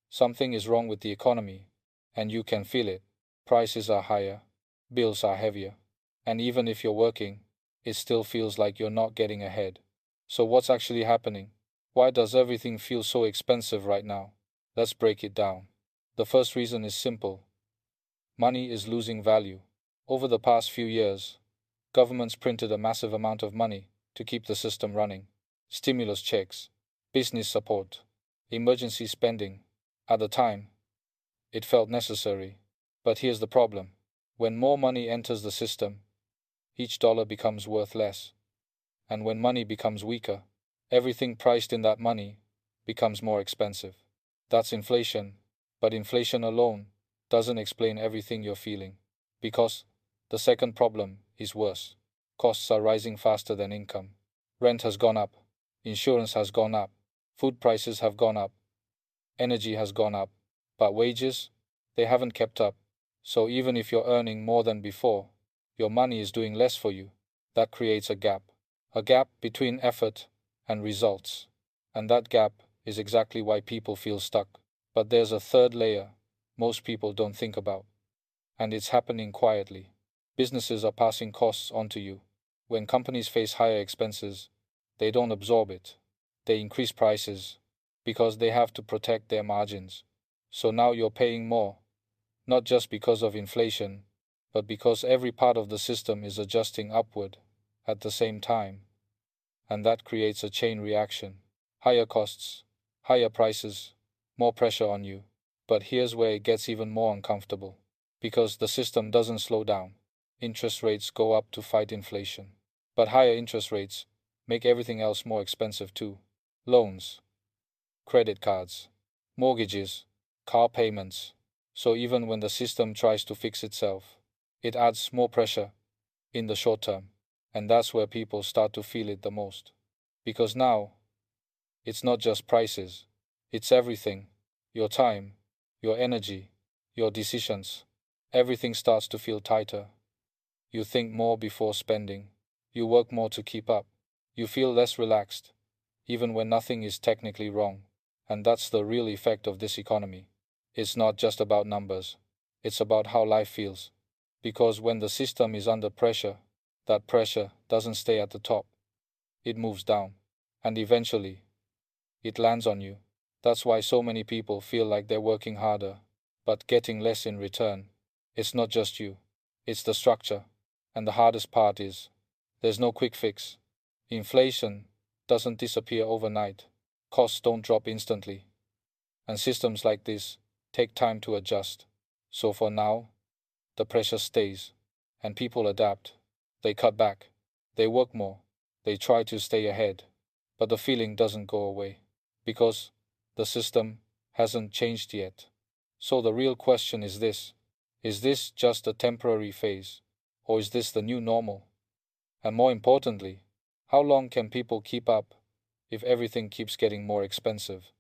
Something is wrong with the economy, and you can feel it. Prices are higher, bills are heavier, and even if you're working, it still feels like you're not getting ahead. So, what's actually happening? Why does everything feel so expensive right now? Let's break it down. The first reason is simple: money is losing value. Over the past few years, governments printed a massive amount of money to keep the system running. Stimulus checks, business support, emergency spending. At the time, it felt necessary. But here's the problem: when more money enters the system, each dollar becomes worth less. And when money becomes weaker, everything priced in that money becomes more expensive. That's inflation. But inflation alone doesn't explain everything you're feeling. Because the second problem is worse. Costs are rising faster than income. Rent has gone up, insurance has gone up, food prices have gone up, energy has gone up, but wages, they haven't kept up. So even if you're earning more than before, your money is doing less for you. That creates a gap between effort and results. And that gap is exactly why people feel stuck. But there's a third layer most people don't think about, and it's happening quietly. Businesses are passing costs on to you. When companies face higher expenses, they don't absorb it. They increase prices because they have to protect their margins. So now you're paying more, not just because of inflation, but because every part of the system is adjusting upward at the same time. And that creates a chain reaction: higher costs, higher prices, more pressure on you. But here's where it gets even more uncomfortable. Because the system doesn't slow down. Interest rates go up to fight inflation. But higher interest rates make everything else more expensive too. Loans, credit cards, mortgages, car payments. So even when the system tries to fix itself, it adds more pressure in the short term. And that's where people start to feel it the most. Because now, it's not just prices, it's everything: your time, your energy, your decisions. Everything starts to feel tighter. You think more before spending. You work more to keep up. You feel less relaxed, even when nothing is technically wrong. And that's the real effect of this economy. It's not just about numbers, it's about how life feels. Because when the system is under pressure, that pressure doesn't stay at the top. It moves down. And eventually, it lands on you. That's why so many people feel like they're working harder, but getting less in return. It's not just you, it's the structure. And the hardest part is, there's no quick fix. Inflation doesn't disappear overnight. Costs don't drop instantly. And systems like this take time to adjust. So for now, the pressure stays. And people adapt. They cut back. They work more. They try to stay ahead. But the feeling doesn't go away. Because the system hasn't changed yet. So the real question is this: is this just a temporary phase? Or is this the new normal? And more importantly, how long can people keep up if everything keeps getting more expensive?